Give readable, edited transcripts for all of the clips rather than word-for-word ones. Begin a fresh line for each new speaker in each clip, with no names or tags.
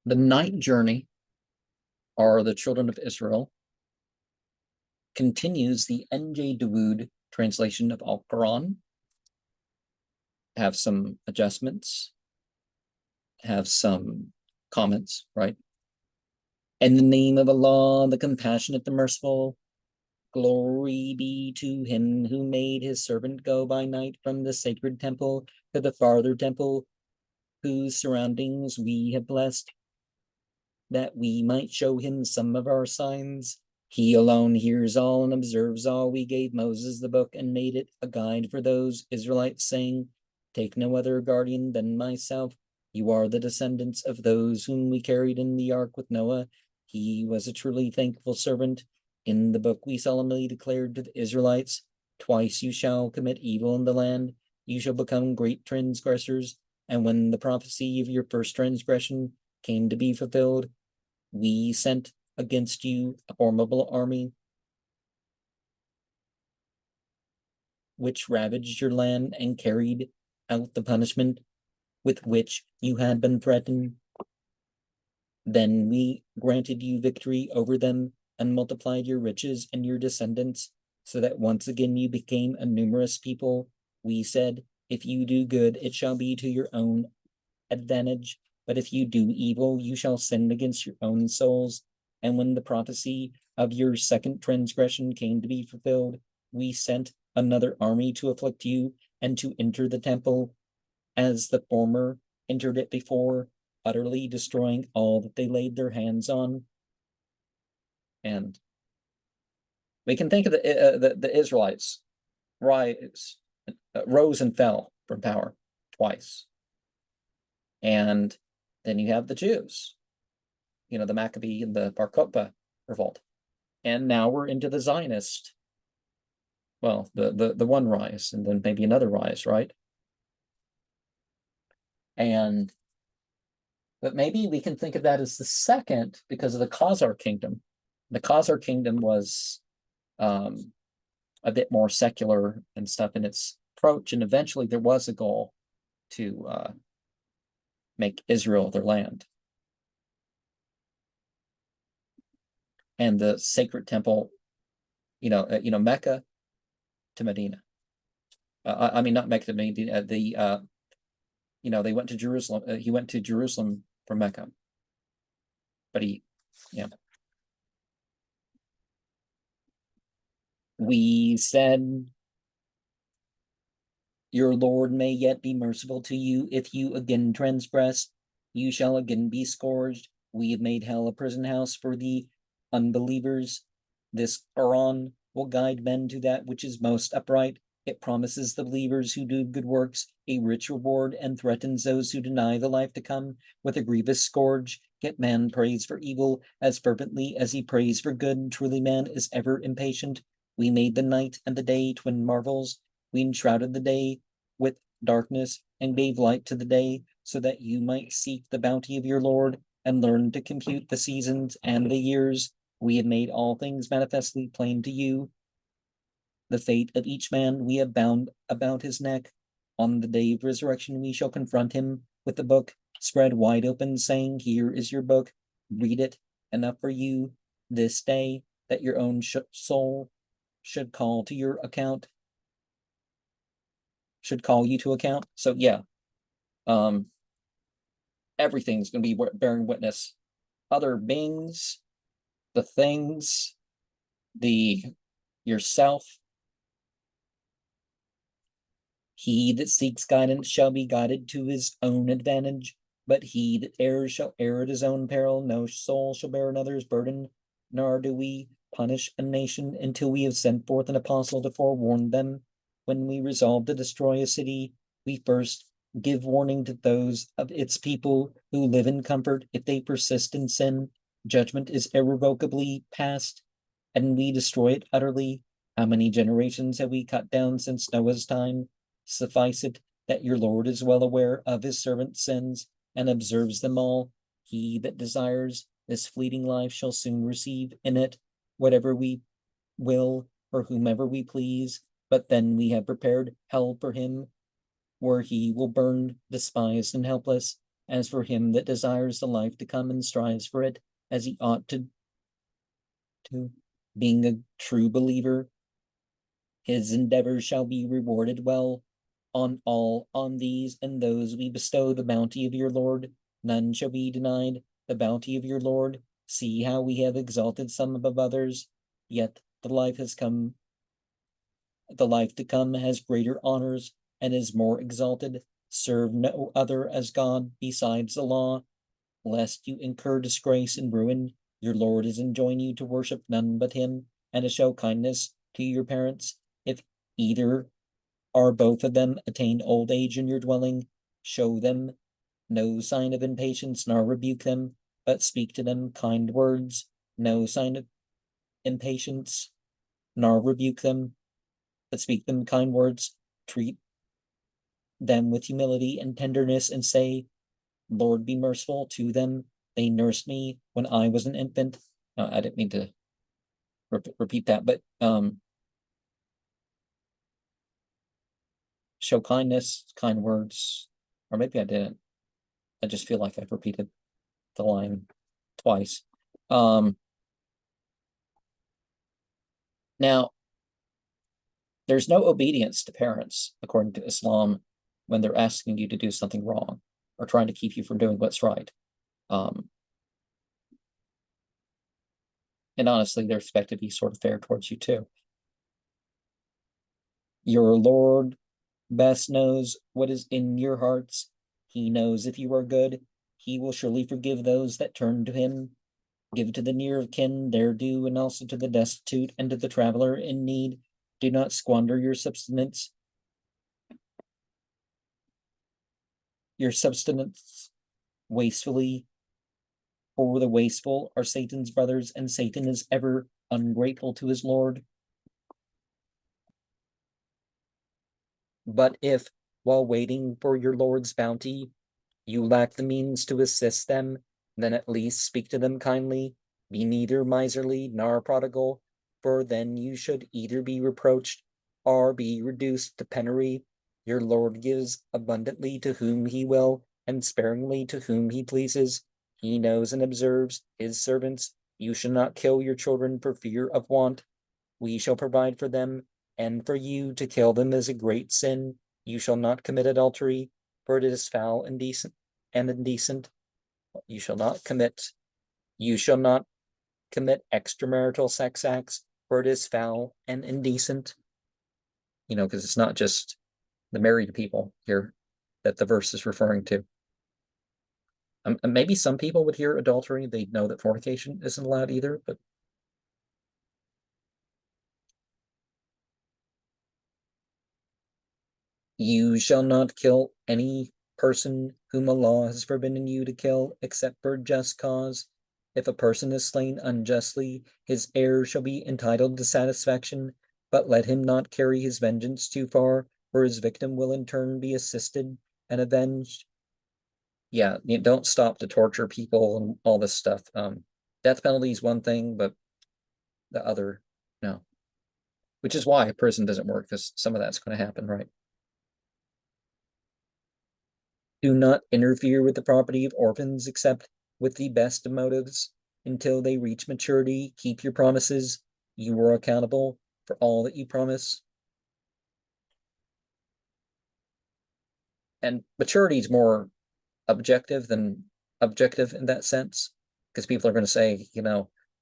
The night journey, or the children of Israel, continues the N.J. Dawood translation of Al-Quran. Have some adjustments, have some comments, right? In the name of Allah, the compassionate, the merciful, glory be to him who made his servant go by night from the sacred temple to the farther temple, whose surroundings we have blessed, that we might show him some of our signs. He alone hears all and observes all. We gave Moses the book and made it a guide for those Israelites, saying, take no other guardian than myself. You are the descendants of those whom we carried in the ark with Noah. He was a truly thankful servant. In the book we solemnly declared to the Israelites, twice you shall commit evil in the land. You shall become great transgressors. And when the prophecy of your first transgression came to be fulfilled, we sent against you a formidable army, which ravaged your land and carried out the punishment with which you had been threatened. Then we granted you victory over them and multiplied your riches and your descendants, so that once again you became a numerous people. We said, if you do good, it shall be to your own advantage, but if you do evil, you shall sin against your own souls. And when the prophecy of your second transgression came to be fulfilled, we sent another army to afflict you and to enter the temple as the former entered it before, utterly destroying all that they laid their hands on. And we can think of the Israelites rose and fell from power twice. And then you have the Jews, the Maccabee and the Bar Kokhba revolt. And now we're into the Zionist, well, the one rise, and then maybe another rise, right? But maybe we can think of that as the second because of the Khazar kingdom. The Khazar kingdom was a bit more secular and stuff in its approach, and eventually there was a goal to make Israel their land. And the sacred temple, Mecca to Medina. I mean, not Mecca to Medina. They went to Jerusalem. He went to Jerusalem from Mecca, but we said, your Lord may yet be merciful to you. If you again transgress, you shall again be scourged. We have made hell a prison house for the unbelievers. This Quran will guide men to that which is most upright. It promises the believers who do good works a rich reward and threatens those who deny the life to come with a grievous scourge. Yet man prays for evil as fervently as he prays for good. Truly man is ever impatient. We made the night and the day twin marvels. We enshrouded the day with darkness and gave light to the day, so that you might seek the bounty of your Lord and learn to compute the seasons and the years. We have made all things manifestly plain to you. The fate of each man we have bound about his neck. On the day of resurrection we shall confront him with the book spread wide open, saying, here is your book, read it, enough for you this day, that your own soul should call to your account, should call you to account. So yeah, everything's going to be bearing witness. Other beings, the things, yourself. He that seeks guidance shall be guided to his own advantage, but he that errs shall err at his own peril. No soul shall bear another's burden, nor do we punish a nation until we have sent forth an apostle to forewarn them. When we resolve to destroy a city, we first give warning to those of its people who live in comfort. If they persist in sin, judgment is irrevocably passed, and we destroy it utterly. How many generations have we cut down since Noah's time? Suffice it that your Lord is well aware of his servant's sins and observes them all. He that desires this fleeting life shall soon receive in it whatever we will for whomever we please, but then we have prepared hell for him, where he will burn despised and helpless. As for him that desires the life to come and strives for it, as he ought to being a true believer, his endeavors shall be rewarded well. On these and those we bestow the bounty of your Lord. None shall be denied the bounty of your Lord. See how we have exalted some above others, yet the life to come has greater honors and is more exalted. Serve no other as God besides the law, lest you incur disgrace and ruin. Your Lord is enjoined you to worship none but him, and to show kindness to your parents. If either or both of them attain old age in your dwelling, show them no sign of impatience, nor rebuke them, but speak to them kind words. No sign of impatience, nor rebuke them, but speak them kind words. Treat them with humility and tenderness, and say, Lord, be merciful to them. They nursed me when I was an infant. I didn't mean to repeat that, but show kindness, kind words, or maybe I didn't. I just feel like I've repeated the line twice. Now, there's no obedience to parents, according to Islam, when they're asking you to do something wrong or trying to keep you from doing what's right. And honestly, they're expected to be sort of fair towards you too. Your Lord best knows what is in your hearts. He knows if you are good. He will surely forgive those that turn to him. Give to the near of kin their due, and also to the destitute and to the traveler in need. Do not squander your substance wastefully, for the wasteful are Satan's brothers, and Satan is ever ungrateful to his Lord. But if, while waiting for your Lord's bounty, you lack the means to assist them, then at least speak to them kindly. Be neither miserly nor prodigal, for then you should either be reproached or be reduced to penury. Your Lord gives abundantly to whom he will, and sparingly to whom he pleases. He knows and observes his servants. You shall not kill your children for fear of want. We shall provide for them, and for you to kill them is a great sin. You shall not commit adultery, for it is foul and indecent. You shall not commit extramarital sex acts, for it is foul and indecent. Because it's not just the married people here that the verse is referring to. Maybe some people would hear adultery, they know that fornication isn't allowed either, but you shall not kill any person whom Allah has forbidden you to kill, except for just cause. If a person is slain unjustly, his heir shall be entitled to satisfaction, but let him not carry his vengeance too far, for his victim will in turn be assisted and avenged. Yeah, don't stop to torture people and all this stuff. Death penalty is one thing, but the other, no. Which is why prison doesn't work, because some of that's going to happen, right? Do not interfere with the property of orphans except with the best of motives. Until they reach maturity, keep your promises. You are accountable for all that you promise. And maturity is more objective than objective in that sense, because people are going to say,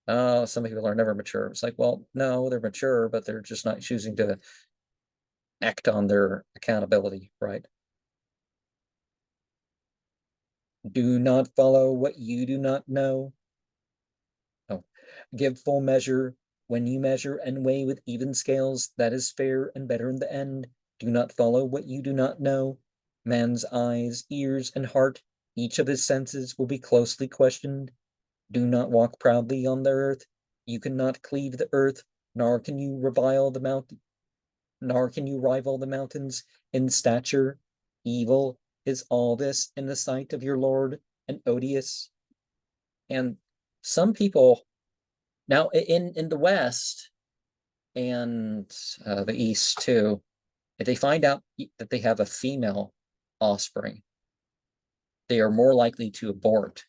oh, some people are never mature. It's like, well, no, they're mature, but they're just not choosing to act on their accountability, right? Do not follow what you do not know. Oh, give full measure when you measure, and weigh with even scales. That is fair and better in the end. Do not follow what you do not know. Man's eyes, ears, and heart, each of his senses will be closely questioned. Do not walk proudly on the earth. You cannot cleave the earth, nor can you rival the mountains in stature. Evil is all this in the sight of your Lord, and odious. And some people now in the West and the East too, if they find out that they have a female offspring, they are more likely to abort.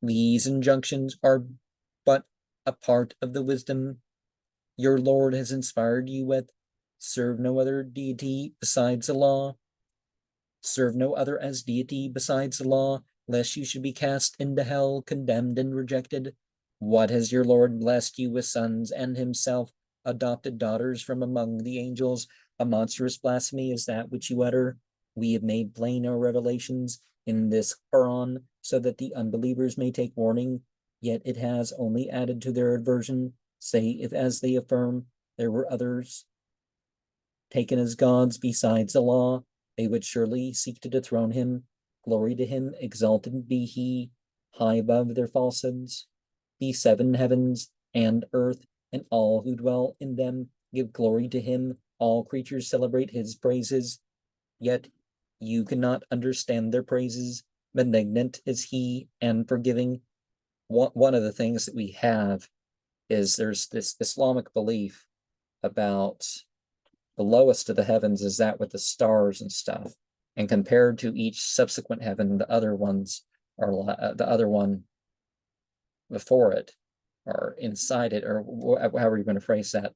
These injunctions are but a part of the wisdom your Lord has inspired you with. Serve no other deity besides Allah. Serve no other as deity besides Allah, lest you should be cast into hell, condemned and rejected. What has your Lord blessed you with sons, and himself adopted daughters from among the angels? A monstrous blasphemy is that which you utter. We have made plain our revelations in this Quran, so that the unbelievers may take warning, yet it has only added to their aversion. Say, if as they affirm, there were others taken as gods besides Allah, they would surely seek to dethrone him. Glory to him, exalted be he, high above their falsehoods. The seven heavens and earth and all who dwell in them give glory to him. All creatures celebrate his praises, yet you cannot understand their praises. Benignant is he and forgiving. One of the things that we have is there's this Islamic belief about the lowest of the heavens is that with the stars and stuff. And compared to each subsequent heaven, the other ones are the other one before it or inside it, or however you're going to phrase that,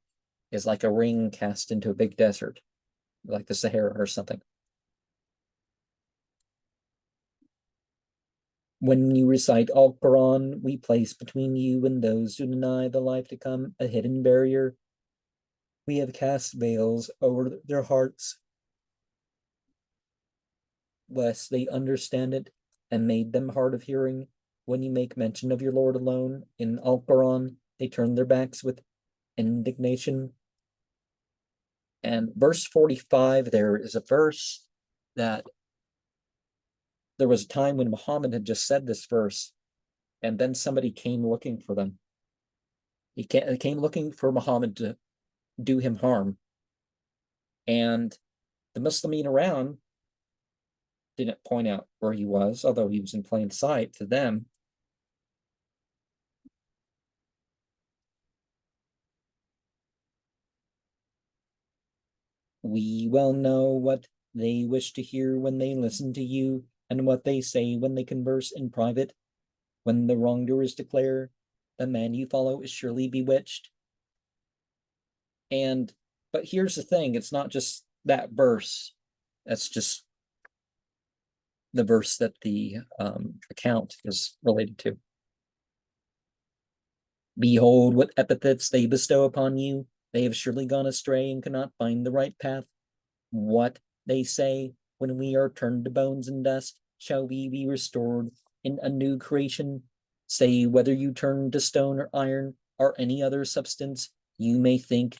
is like a ring cast into a big desert, like the Sahara or something. When you recite Al-Quran, we place between you and those who deny the life to come a hidden barrier. We have cast veils over their hearts, lest they understand it, and made them hard of hearing. When you make mention of your Lord alone in Al-Quran, they turn their backs with indignation. And verse 45, there is a verse that there was a time when Muhammad had just said this verse, and then somebody came looking for them. He came looking for Muhammad to do him harm. And the Muslimin around didn't point out where he was, although he was in plain sight to them. We well know what they wish to hear when they listen to you, and what they say when they converse in private. When the wrongdoers declare, the man you follow is surely bewitched. But here's the thing, it's not just that verse. That's just the verse that the account is related to. Behold what epithets they bestow upon you. They have surely gone astray and cannot find the right path. What they say, when we are turned to bones and dust, shall we be restored in a new creation? Say, whether you turn to stone or iron or any other substance you may think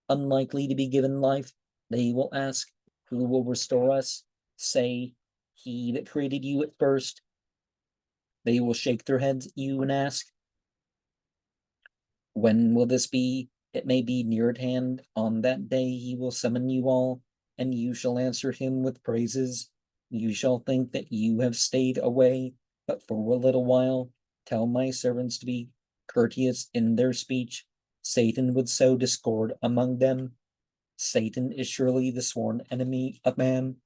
unlikely to be given life, they will ask, who will restore us? Say, he that created you at first. They will shake their heads at you and ask, when will this be? It may be near at hand. On that day he will summon you all, and you shall answer him with praises. You shall think that you have stayed away, but for a little while. Tell my servants to be courteous in their speech. Satan would sow discord among them. Satan is surely the sworn enemy of man.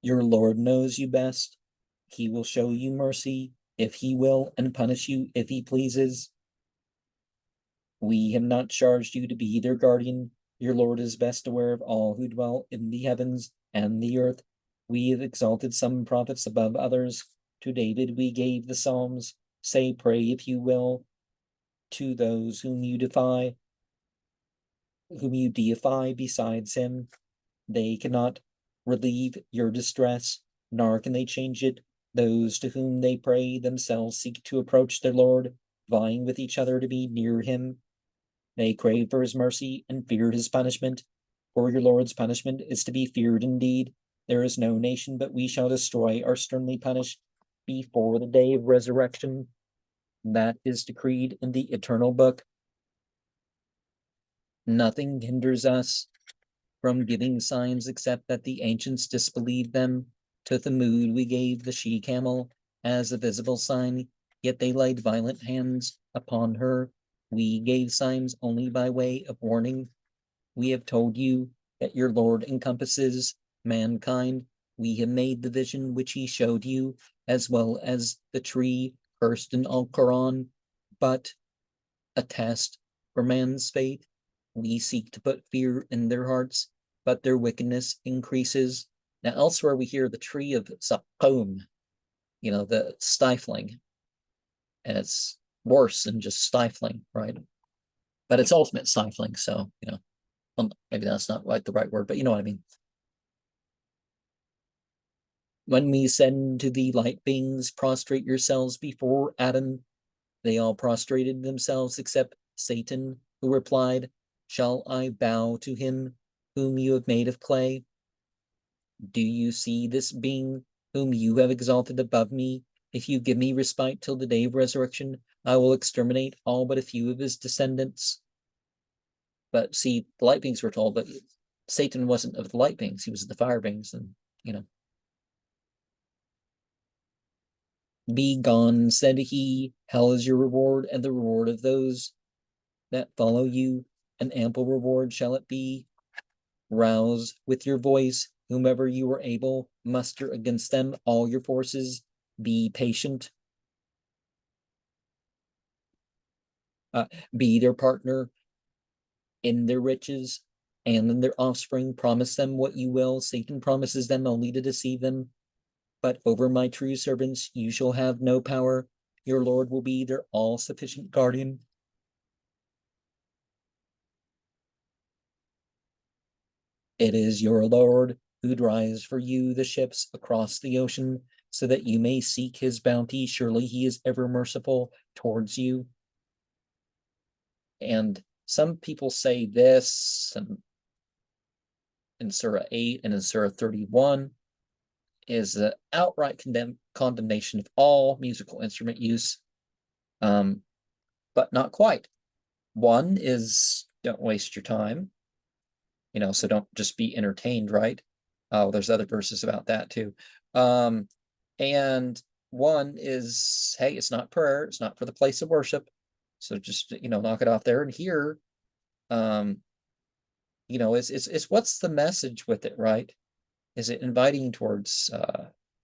Your Lord knows you best. He will show you mercy if he will, and punish you if he pleases. We have not charged you to be their guardian. Your Lord is best aware of all who dwell in the heavens and the earth. We have exalted some prophets above others. To David we gave the Psalms. Say, pray if you will, to those whom you deify besides him. They cannot relieve your distress, nor can they change it. Those to whom they pray themselves seek to approach their Lord, vying with each other to be near him. They crave for his mercy and fear his punishment. For your Lord's punishment is to be feared indeed. There is no nation but we shall destroy or sternly punish before the day of resurrection. That is decreed in the eternal book. Nothing hinders us from giving signs except that the ancients disbelieved them. To Thamud we gave the she-camel as a visible sign, yet they laid violent hands upon her. We gave signs only by way of warning. We have told you that your Lord encompasses mankind. We have made the vision which he showed you, as well as the tree cursed in Al-Quran, but a test for man's faith. We seek to put fear in their hearts, but their wickedness increases. Now, elsewhere we hear the tree of Saqum, the stifling, and it's worse than just stifling, right? But it's ultimate stifling, so, well, maybe that's not the right word, but you know what I mean. When we said to the light beings, prostrate yourselves before Adam, they all prostrated themselves except Satan, who replied, shall I bow to him whom you have made of clay? Do you see this being whom you have exalted above me? If you give me respite till the day of resurrection, I will exterminate all but a few of his descendants. But see, the light beings were told, but Satan wasn't of the light beings, he was of the fire beings, and Be gone, said he, hell is your reward, and the reward of those that follow you, an ample reward shall it be. Rouse with your voice whomever you are able, muster against them all your forces, be patient. Be their partner in their riches and in their offspring. Promise them what you will. Satan promises them only to deceive them. But over my true servants you shall have no power. Your Lord will be their all-sufficient guardian. It is your Lord who drives for you the ships across the ocean, so that you may seek his bounty. Surely he is ever merciful towards you. And some people say this in Surah 8 and in Surah 31 is the outright condemnation of all musical instrument use, but not quite. One is don't waste your time, so don't just be entertained, right? There's other verses about that too. And one is, hey, it's not prayer, it's not for the place of worship, so just knock it off there. And here, it's what's the message with it, right? Is it inviting towards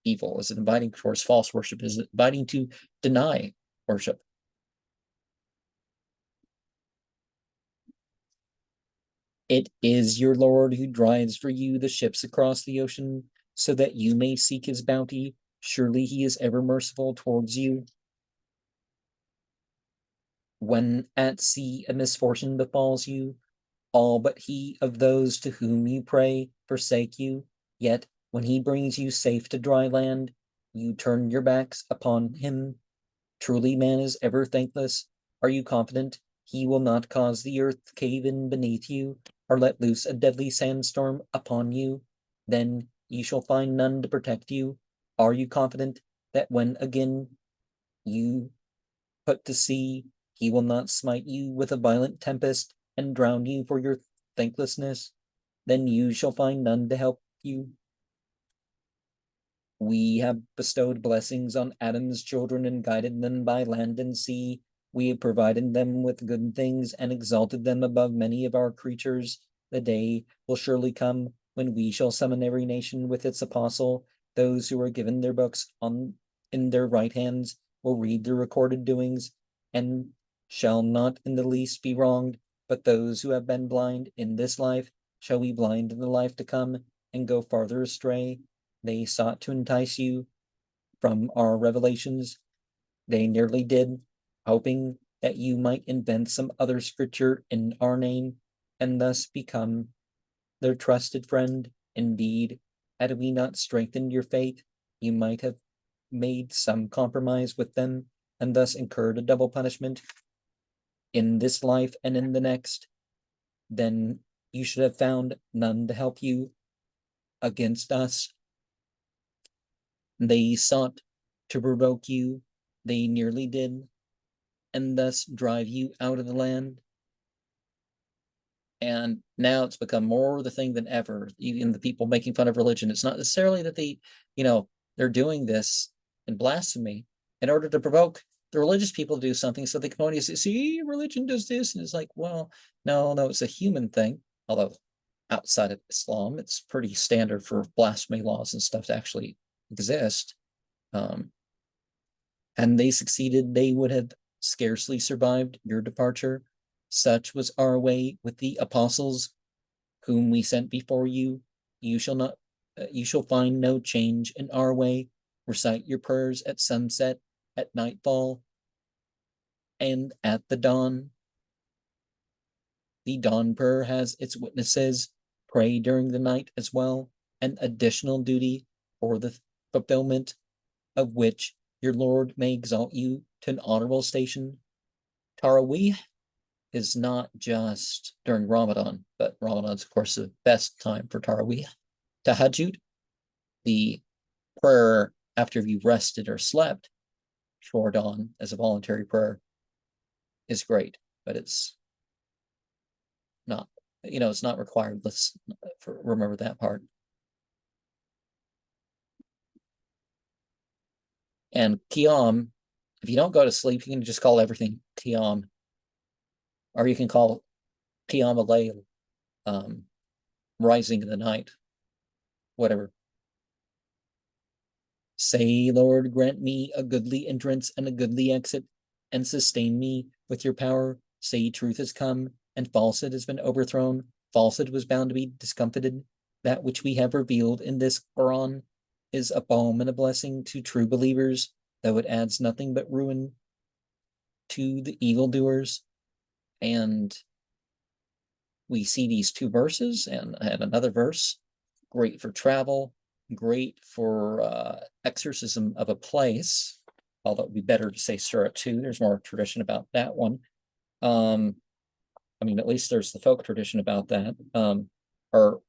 evil? Is it inviting towards false worship? Is it inviting to deny worship? It is your Lord who drives for you the ships across the ocean, so that you may seek his bounty. Surely he is ever merciful towards you. When at sea a misfortune befalls you, all but he of those to whom you pray forsake you. Yet when he brings you safe to dry land, you turn your backs upon him. Truly man is ever thankless. Are you confident he will not cause the earth to cave in beneath you, or let loose a deadly sandstorm upon you? Then you shall find none to protect you. Are you confident that when again you put to sea, he will not smite you with a violent tempest and drown you for your thanklessness? Then you shall find none to help you. We have bestowed blessings on Adam's children and guided them by land and sea. We have provided them with good things and exalted them above many of our creatures. The day will surely come when we shall summon every nation with its apostle. Those who are given their books in their right hands will read their recorded doings and shall not in the least be wronged. But those who have been blind in this life shall be blind in the life to come and go farther astray. They sought to entice you from our revelations. They nearly did, hoping that you might invent some other scripture in our name and thus become their trusted friend. Indeed, had we not strengthened your faith, you might have made some compromise with them and thus incurred a double punishment in this life and in the next. Then you should have found none to help you against us. They sought to provoke you, they nearly did, and thus drive you out of the land. And now it's become more the thing than ever, even the people making fun of religion. It's not necessarily that they're doing this in blasphemy in order to provoke the religious people do something, so they can only say, see, religion does this. And it's like, well, no, it's a human thing. Although outside of Islam, it's pretty standard for blasphemy laws and stuff to actually exist. And they succeeded, they would have scarcely survived your departure. Such was our way with the apostles whom we sent before you. You shall find no change in our way. Recite your prayers at sunset, at nightfall, and at the dawn. The dawn prayer has its witnesses. Pray during the night as well, an additional duty for the fulfillment of which your Lord may exalt you to an honorable station. Taraweeh is not just during Ramadan, but Ramadan's, of course, the best time for Taraweeh. Tahajjud, the prayer after you've rested or slept before dawn as a voluntary prayer, is great, but it's not, it's not required. Let's remember that part. And Qiyam, if you don't go to sleep, you can just call everything Qiyam, or you can call Qiyam al-Layl, rising in the night, whatever. Say, Lord, grant me a goodly entrance and a goodly exit, and sustain me with your power. Say, truth has come, and falsehood has been overthrown. Falsehood was bound to be discomfited. That which we have revealed in this Quran is a balm and a blessing to true believers, though it adds nothing but ruin to the evildoers. And we see these two verses and another verse, great for travel, great for exorcism of a place, although it would be better to say Surah 2. There's more tradition about that one. I mean, at least there's the folk tradition about that. Or,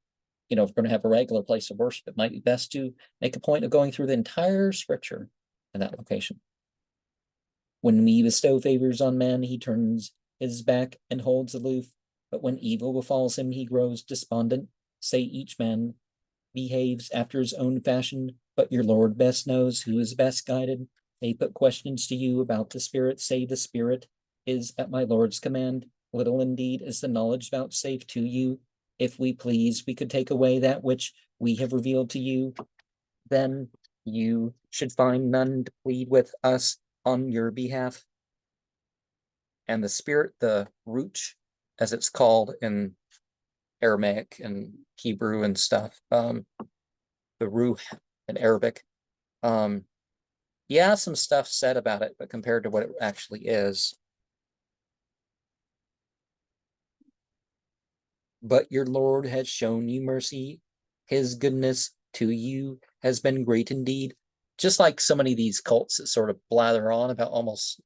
if we're going to have a regular place of worship, it might be best to make a point of going through the entire scripture in that location. When we bestow favors on man, he turns his back and holds aloof. But when evil befalls him, he grows despondent. Say each man behaves after his own fashion, but your Lord best knows who is best guided. They put questions to you about the Spirit. Say the Spirit is at my Lord's command. Little indeed is the knowledge vouchsafed to you. If we please, we could take away that which we have revealed to you. Then you should find none to plead with us on your behalf. And the Spirit, the Ruch, as it's called in Aramaic and Hebrew and stuff, the Ruh in Arabic, yeah, some stuff said about it, but compared to what it actually is. But your Lord has shown you mercy. His goodness to you has been great indeed. Just like so many of these cults that sort of blather on about almost,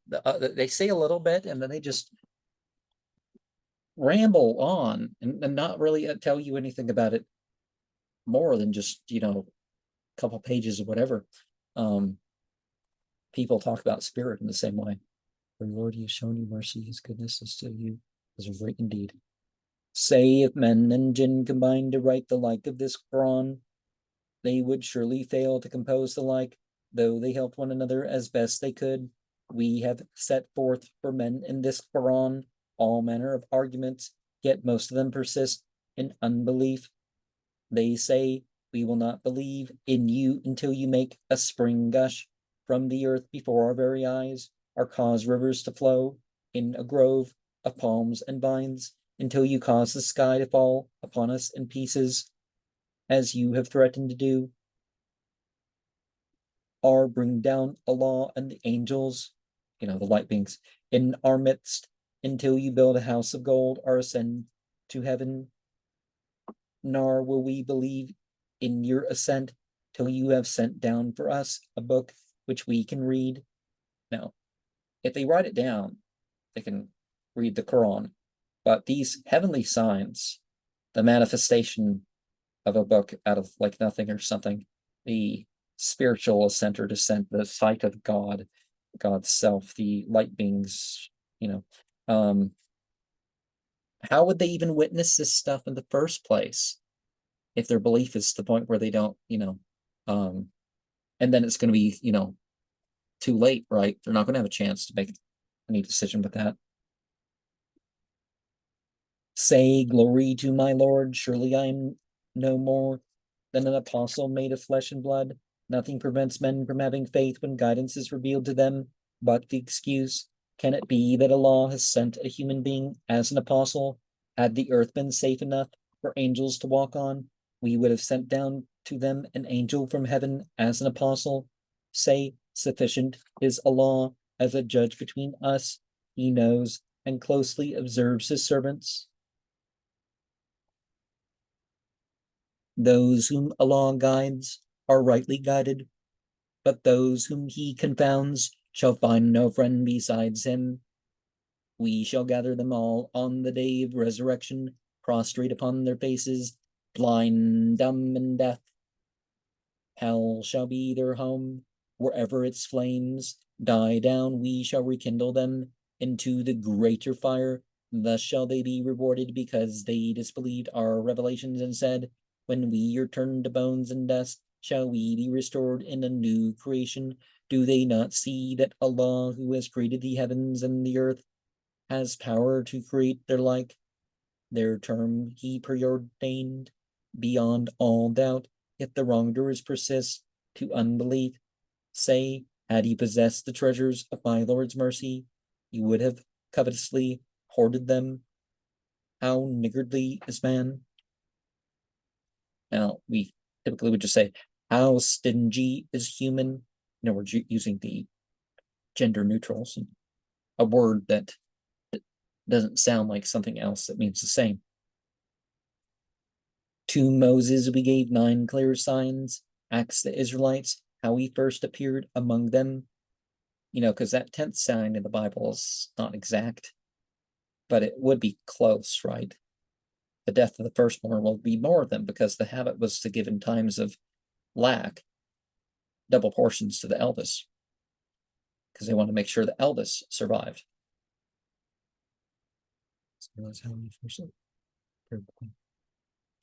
they say a little bit and then they just ramble on and not really tell you anything about it more than just, a couple pages or whatever. People talk about spirit in the same way. The Lord, he has shown you mercy. His goodness is to you is great indeed. Say, if men and jinn combine to write the like of this Quran, they would surely fail to compose the like, though they helped one another as best they could. We have set forth for men in this Quran all manner of arguments, yet most of them persist in unbelief. They say, we will not believe in you until you make a spring gush from the earth before our very eyes, or cause rivers to flow in a grove of palms and vines, until you cause the sky to fall upon us in pieces, as you have threatened to do, or bring down Allah and the angels, the light beings, in our midst, until you build a house of gold or ascend to heaven. Nor will we believe in your ascent till you have sent down for us a book which we can read. Now, if they write it down, they can read the Quran. But these heavenly signs, the manifestation of a book out of like nothing or something, the spiritual ascent or descent, the sight of God, God's self, the light beings, how would they even witness this stuff in the first place if their belief is to the point where they don't, and then it's going to be, too late, right? They're not going to have a chance to make any decision with that. Say, glory to my Lord, surely I am no more than an apostle made of flesh and blood. Nothing prevents men from having faith when guidance is revealed to them but the excuse. Can it be that Allah has sent a human being as an apostle? Had the earth been safe enough for angels to walk on, we would have sent down to them an angel from heaven as an apostle. Say, sufficient is Allah as a judge between us. He knows and closely observes his servants. Those whom Allah guides are rightly guided, but those whom he confounds shall find no friend besides him. We shall gather them all on the day of resurrection, prostrate upon their faces, blind, dumb, and deaf. Hell shall be their home. Wherever its flames die down, we shall rekindle them into the greater fire. Thus shall they be rewarded because they disbelieved our revelations and said, when we are turned to bones and dust, shall we be restored in a new creation? Do they not see that Allah, who has created the heavens and the earth, has power to create their like? Their term he preordained beyond all doubt, yet the wrongdoers persist to unbelief. Say, had you possessed the treasures of my Lord's mercy, you would have covetously hoarded them. How niggardly is man? Now, we typically would just say, how stingy is human? We're using the gender neutrals, a word that doesn't sound like something else that means the same. To Moses we gave 9 clear signs, asked the Israelites how he first appeared among them. Because that 10th sign in the Bible is not exact, but it would be close, right? The death of the firstborn will be more of them because the habit was to give in times of lack double portions to the eldest because they want to make sure the eldest survived.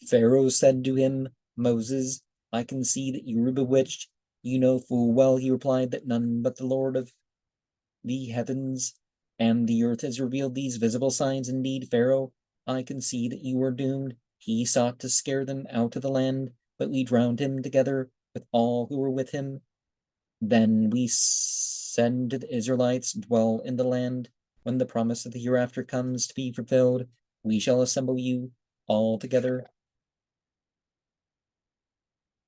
Pharaoh said to him, Moses, I can see that you were bewitched. You know full well, he replied, that none but the Lord of the heavens and the earth has revealed these visible signs. Indeed, Pharaoh, I can see that you are doomed. He sought to scare them out of the land, but we drowned him together with all who were with him. Then we said to the Israelites, dwell in the land. When the promise of the hereafter comes to be fulfilled, we shall assemble you all together.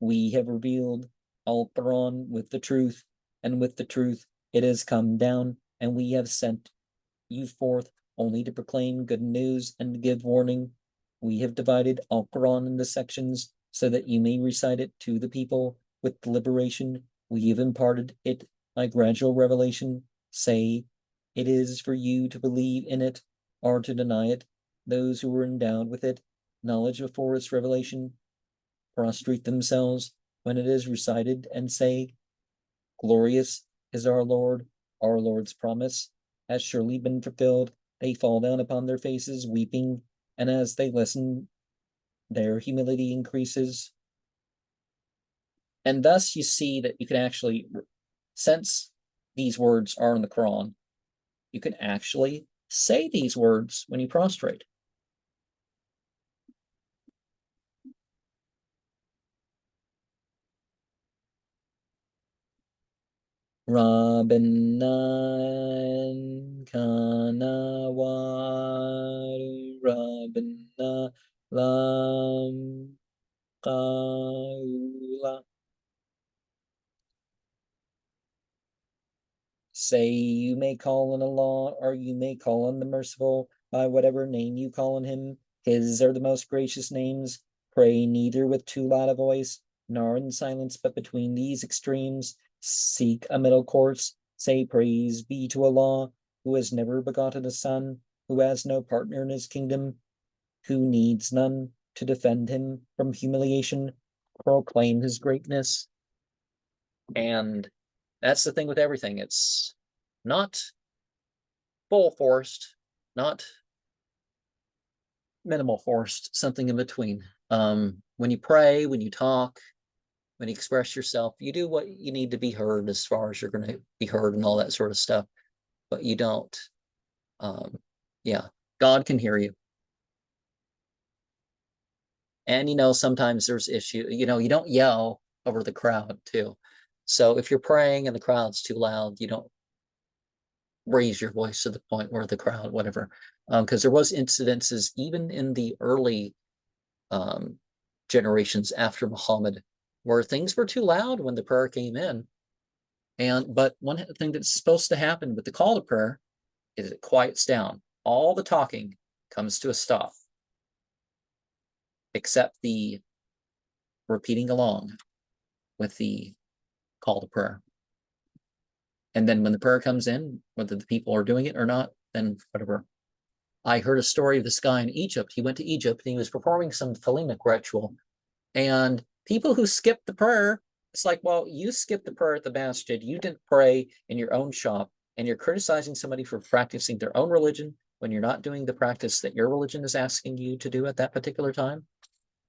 We have revealed Al-Quran with the truth, and with the truth it has come down, and we have sent you forth only to proclaim good news and to give warning. We have divided Al-Quran into sections so that you may recite it to the people with deliberation. We have imparted it by gradual revelation. Say, it is for you to believe in it or to deny it. Those who were endowed with it, knowledge before its revelation, prostrate themselves when it is recited and say, glorious is our Lord's promise has surely been fulfilled. They fall down upon their faces, weeping, and as they listen, their humility increases. And thus you see that you can actually, since these words are in the Quran, you can actually say these words when you prostrate. Rabbinan kana waru Rabbina lam qawla. Say, you may call on Allah, or you may call on the Merciful, by whatever name you call on him. His are the most gracious names. Pray neither with too loud a voice, nor in silence, but between these extremes. Seek a middle course. Say, praise be to Allah, who has never begotten a son, who has no partner in his kingdom, who needs none to defend him from humiliation. Proclaim his greatness. And that's the thing with everything. It's not full forced, not minimal forced, something in between. When you pray, when you talk, when you express yourself, you do what you need to be heard as far as you're going to be heard and all that sort of stuff, but you don't, yeah, God can hear you. And, sometimes there's issue, you don't yell over the crowd too. So if you're praying and the crowd's too loud, you don't raise your voice to the point where the crowd, whatever. Because there was incidences even in the early generations after Muhammad where things were too loud when the prayer came in. But one thing that's supposed to happen with the call to prayer is it quiets down. All the talking comes to a stop, except the repeating along with the call to prayer. And then when the prayer comes in, whether the people are doing it or not, then whatever. I heard a story of this guy in Egypt. He went to Egypt and he was performing some thelemic ritual. And people who skipped the prayer, it's like, well, you skipped the prayer at the masjid. You didn't pray in your own shop. And you're criticizing somebody for practicing their own religion when you're not doing the practice that your religion is asking you to do at that particular time.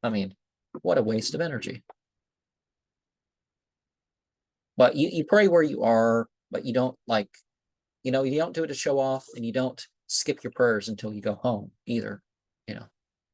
I mean, what a waste of energy. But you pray where you are, but you don't you don't do it to show off, and you don't skip your prayers until you go home either,